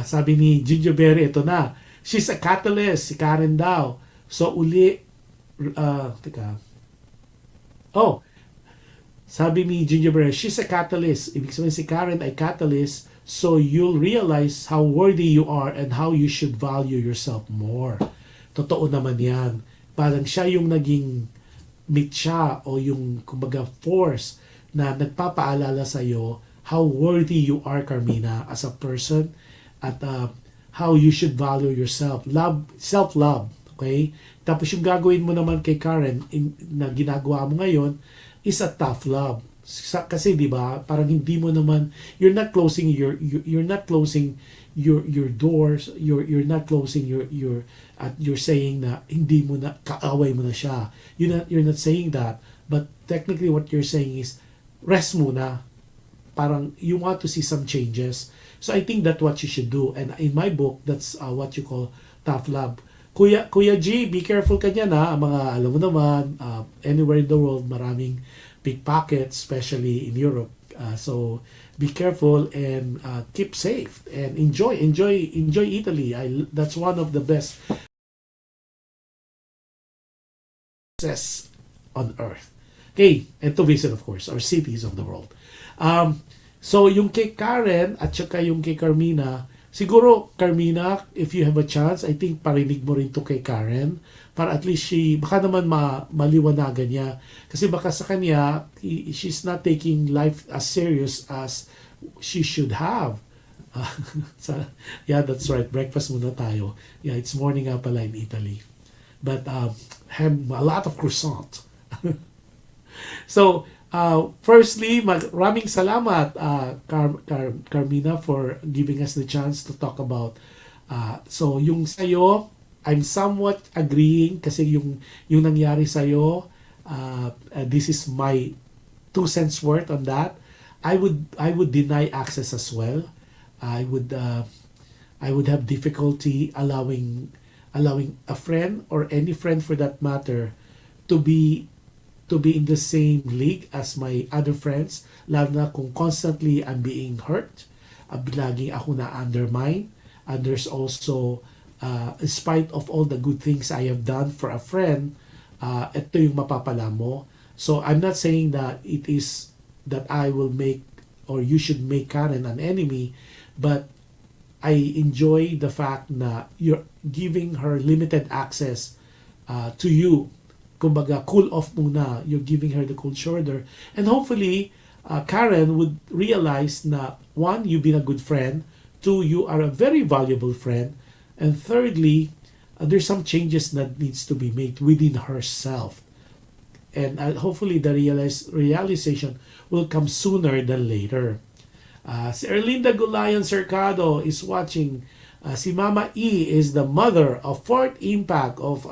sabi ni Gingerberry, ito na, she's a catalyst, si Karen daw. So sabi ni Gingerberry, she's a catalyst. Ibig sabihin si Karen ay catalyst, so you'll realize how worthy you are and how you should value yourself more. Totoo naman yan. Parang siya yung naging mitya o yung kumbaga force na nagpapaalala sa iyo how worthy you are, Carmina, as a person, at how you should value yourself. Self-love. Okay? Tapos yung gagawin mo naman kay Karen na ginagawa mo ngayon is a tough love. Kasi 'di ba, parang hindi mo naman, you're not closing your doors, you're not closing you're saying na hindi mo na kaaway mo na siya. You're not saying that, but technically what you're saying is rest muna. Parang you want to see some changes. So I think that's what you should do, and in my book that's what you call tough love. Kuya G, be careful ka dyan ha. Mga, alam mo naman, anywhere in the world, maraming pickpockets, especially in Europe. So be careful and keep safe and enjoy Italy. That's one of the best places on earth. Okay, and to visit of course, our cities of the world. So yung kay Karen at saka yung kay Carmina, siguro, Carmina, if you have a chance, I think parinig mo rin to kay Karen para at least baka naman maliwanagan niya. Kasi baka sa kanya, she's not taking life as serious as she should have. Yeah, that's right. Breakfast muna tayo. Yeah, it's morning nga pala in Italy. But have a lot of croissant. So, firstly, maraming salamat, Carmina, for giving us the chance to talk about. So, yung sa'yo, I'm somewhat agreeing kasi yung nangyari sa'yo, this is my 2 cents worth on that. I would deny access as well. I would have difficulty allowing a friend or any friend for that matter to be in the same league as my other friends, lalo na kung constantly I'm being hurt, laging ako na undermine, and there's also, in spite of all the good things I have done for a friend, ito yung mapapala mo. So I'm not saying that it is that I will make or you should make Karen an enemy, but I enjoy the fact na you're giving her limited access to you. Kumbaga, cool off muna. You're giving her the cold shoulder. And hopefully, Karen would realize na, one, you've been a good friend. Two, you are a very valuable friend. And thirdly, there's some changes that needs to be made within herself. And hopefully, the realization will come sooner than later. Si Erlinda Gulayan Cercado is watching. Si Mama E is the mother of fourth impact of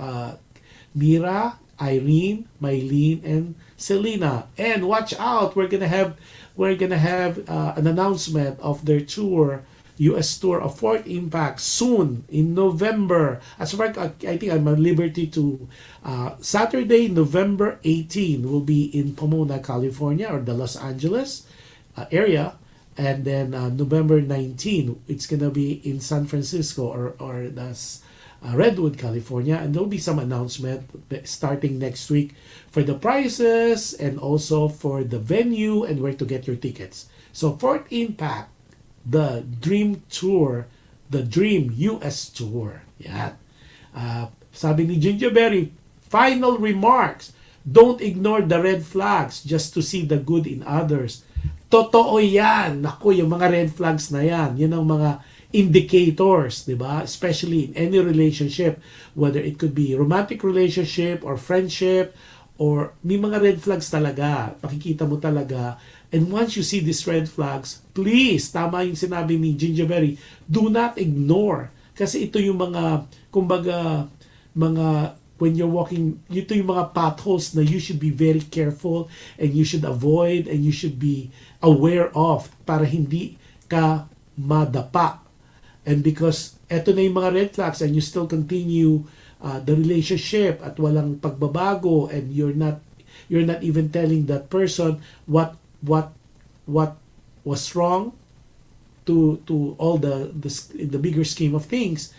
Mira, Irene, Mylene, and Selena. And watch out, we're gonna have an announcement of their tour, US tour of Fourth Impact soon in November. As far as I think I'm at liberty to Saturday, November 18 will be in Pomona, California, or the Los Angeles area. And then November 19, it's gonna be in San Francisco or that's Redwood, California, and there'll be some announcement starting next week for the prices and also for the venue and where to get your tickets. So Fourth Impact, the Dream Tour, the Dream US Tour. Yan. Sabi ni Gingerberry, final remarks. Don't ignore the red flags just to see the good in others. Totoo yan. Naku, yung mga red flags na yan. Yan ang mga indicators, di ba? Especially in any relationship. Whether it could be romantic relationship or friendship or may mga red flags talaga. Pakikita mo talaga. And once you see these red flags, please, tama yung sinabi ni Gingerberry, do not ignore. Kasi ito yung mga, kumbaga, mga when you're walking, ito yung mga potholes na you should be very careful and you should avoid and you should be aware of para hindi ka madapa. And because eto na yung mga red flags and you still continue the relationship at walang pagbabago and you're not even telling that person what was wrong to all the bigger scheme of things,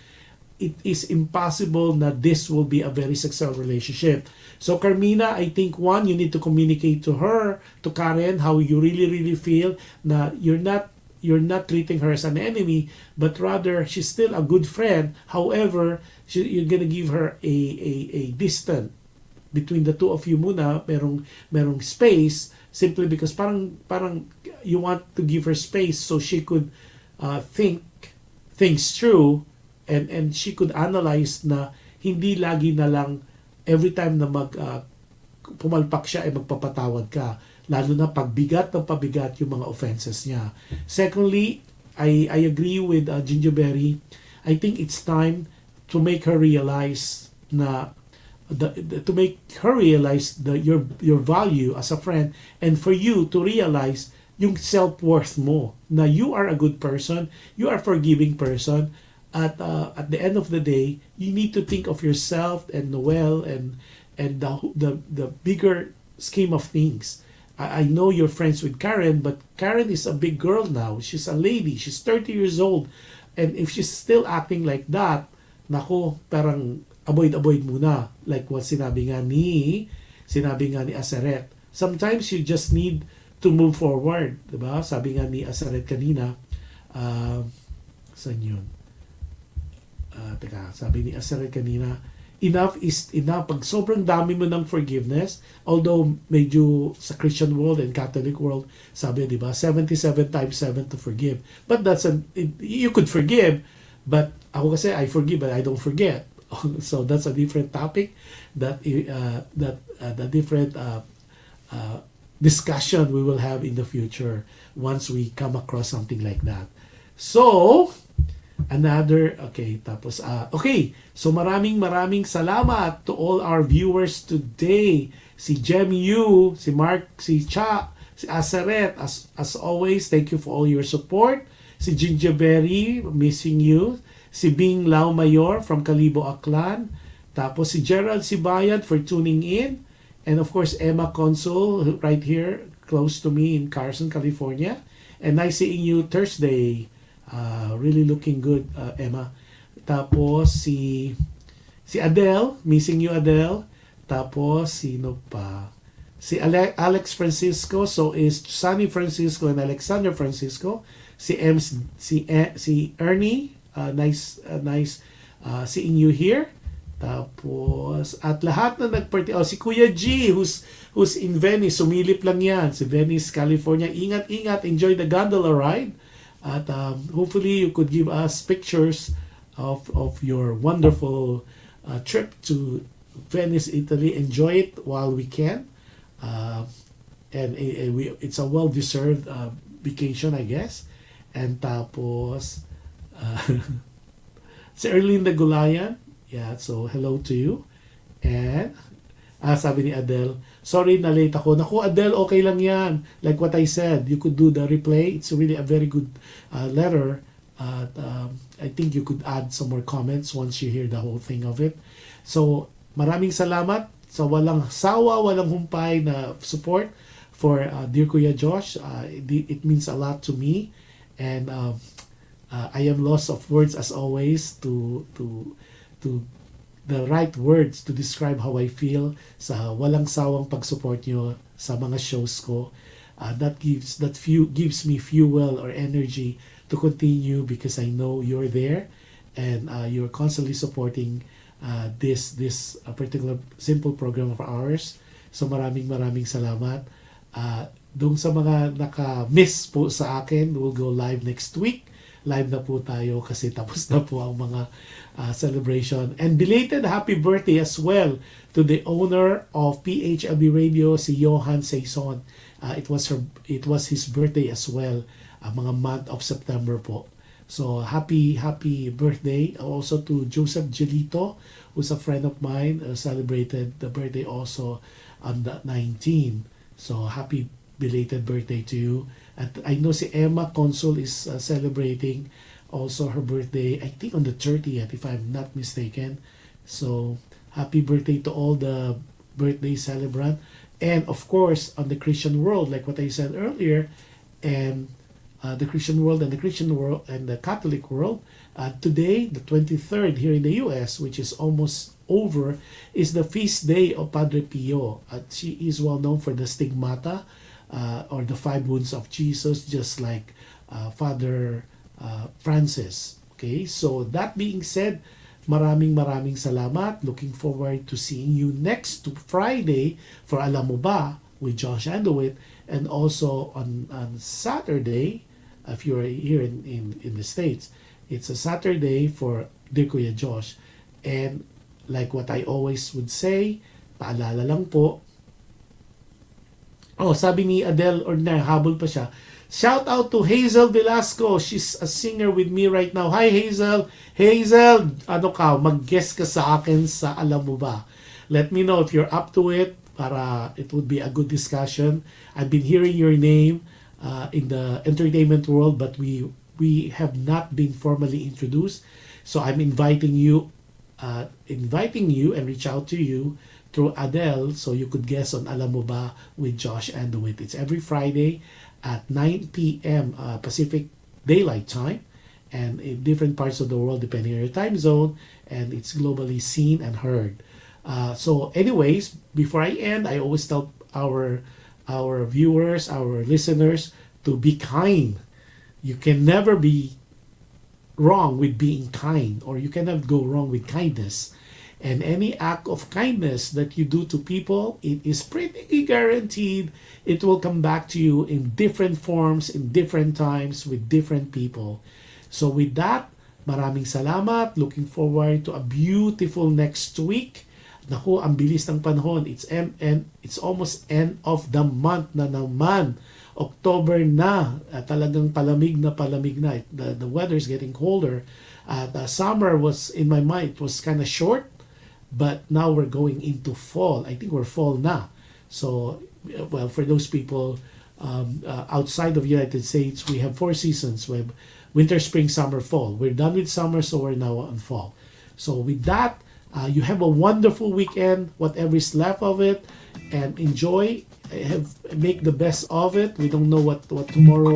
it is impossible that this will be a very successful relationship. So Carmina, I think one, you need to communicate to her, to Karen, how you really feel na you're not treating her as an enemy, but rather she's still a good friend. However, you're gonna give her a distance between the two of you muna, merong space, simply because parang you want to give her space so she could think things through and she could analyze na hindi lagi na lang every time na pumalpak siya ay magpapatawad ka, lalo na pagbigat ng pabigat yung mga offenses niya. Secondly, I agree with Gingerberry. I think it's time to make her realize na your value as a friend, and for you to realize yung self-worth mo, na you are a good person, you are a forgiving person. At the end of the day, you need to think of yourself and Noel and the bigger scheme of things. I know you're friends with Karen, but Karen is a big girl now. She's a lady. She's 30 years old. And if she's still acting like that, nako, parang avoid muna. Like what sinabi nga ni Aseret. Sometimes you just need to move forward. Diba? Sabi nga ni Aseret kanina, saan yun? Sabi ni Aseret kanina, enough is enough. Pag sobrang dami mo ng forgiveness, although medyo sa Christian world and Catholic world, sabi, di ba, 77 times 7 to forgive. But you could forgive, but ako kasi I forgive but I don't forget. So that's a different topic, that the different discussion we will have in the future once we come across something like that. So, so maraming salamat to all our viewers today. Si Jem Yu, si Mark, si Cha, si Aseret, as always, thank you for all your support. Si Gingerberry, missing you. Si Bing Lao Mayor from Calibo, Aklan. Tapos si Gerald Sibayad for tuning in. And of course, Emma Consul right here close to me in Carson, California. And nice seeing you Thursday. Really looking good, Emma. Tapos si Adele, missing you, Adele. Tapos sino pa? Si Alex Francisco, so is Sunny Francisco and Alexander Francisco. Si si Ernie, nice seeing you here. Tapos at lahat na si Kuya G who's in Venice, sumilip lang yan, si Venice, California. Ingat, enjoy the gondola ride. At hopefully you could give us pictures of your wonderful trip to Venice, Italy. Enjoy it while we can. Uh, it's a well-deserved vacation, I guess. And tapos, uh, si Erlinda Gulayan, yeah, so hello to you. And, sabi ni Adele, sorry na late ako. Naku, Adele, okay lang yan. Like what I said, you could do the replay. It's really a very good letter. I think you could add some more comments once you hear the whole thing of it. So, maraming salamat sa walang sawa, walang humpay na support for Dear Kuya Josh. It means a lot to me. And I am lost of words as always to the right words to describe how I feel sa walang sawang pag-support nyo sa mga shows ko. Gives me fuel or energy to continue because I know you're there and you're constantly supporting this particular simple program of ours. So maraming salamat. Doon sa mga naka-miss po sa akin, we'll go live next week. Live na po tayo kasi tapos na po ang mga celebration. And belated happy birthday as well to the owner of PHLV Radio, si Johan Saison. It was his birthday as well, mga month of September po. So happy birthday also to Joseph Gelito, who's a friend of mine, celebrated the birthday also on the 19. So happy belated birthday to you. At I know si Emma Consul is celebrating also her birthday, I think on the 30th if I'm not mistaken. So happy birthday to all the birthday celebrant. And of course on the Christian world, like what I said earlier, and the Christian world and the Catholic world, today the 23rd here in the US, which is almost over, is the feast day of Padre Pio. She is well known for the stigmata, or the five wounds of Jesus, just like Father Francis. Okay, so that being said, maraming salamat. Looking forward to seeing you next Friday for Alam Mo Ba with Josh Andowit, and also on Saturday, if you're here in the States, it's a Saturday for Dear Kuya Josh. And like what I always would say, paalala lang po, sabi ni Adele Ordinary, habol pa siya. Shout out to Hazel Velasco. She's a singer with me right now. Hi Hazel. Hazel, mag-guest ka sa akin sa Alam Mo Ba? Let me know if you're up to it para it would be a good discussion. I've been hearing your name in the entertainment world, but we have not been formally introduced. So I'm inviting you and reach out to you through Adele, so you could guess on Alam Mo Ba with Josh and DeWitt. It's every Friday at 9 p.m. Pacific Daylight Time, and in different parts of the world depending on your time zone, and it's globally seen and heard. So anyways, before I end, I always tell our viewers, our listeners, to be kind. You can never be wrong with being kind, or you cannot go wrong with kindness. And any act of kindness that you do to people, it is pretty guaranteed it will come back to you in different forms, in different times, with different people. So with that, maraming salamat. Looking forward to a beautiful next week. Naku, ang bilis ng panahon. It's almost end of the month na naman. October na. Talagang palamig na. The weather is getting colder. The summer was, in my mind, was kind of short. But now we're going into fall. I think we're fall na. So, well, for those people outside of the United States, we have 4 seasons. We have winter, spring, summer, fall. We're done with summer, so we're now on fall. So with that, you have a wonderful weekend, whatever is left of it, and enjoy. Make the best of it. We don't know what tomorrow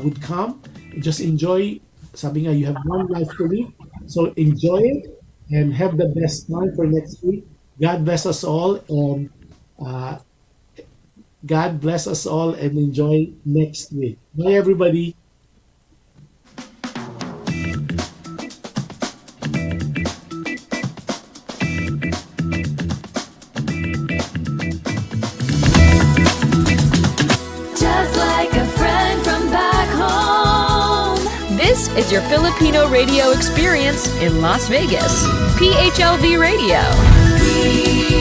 would come. Just enjoy. Sabi nga, you have one life to live. So enjoy it. And have the best time for next week. God bless us all, and God bless us all and enjoy next week. Bye, everybody. Just like a friend from back home. This is your Filipino radio experience in Las Vegas. PHLV Radio.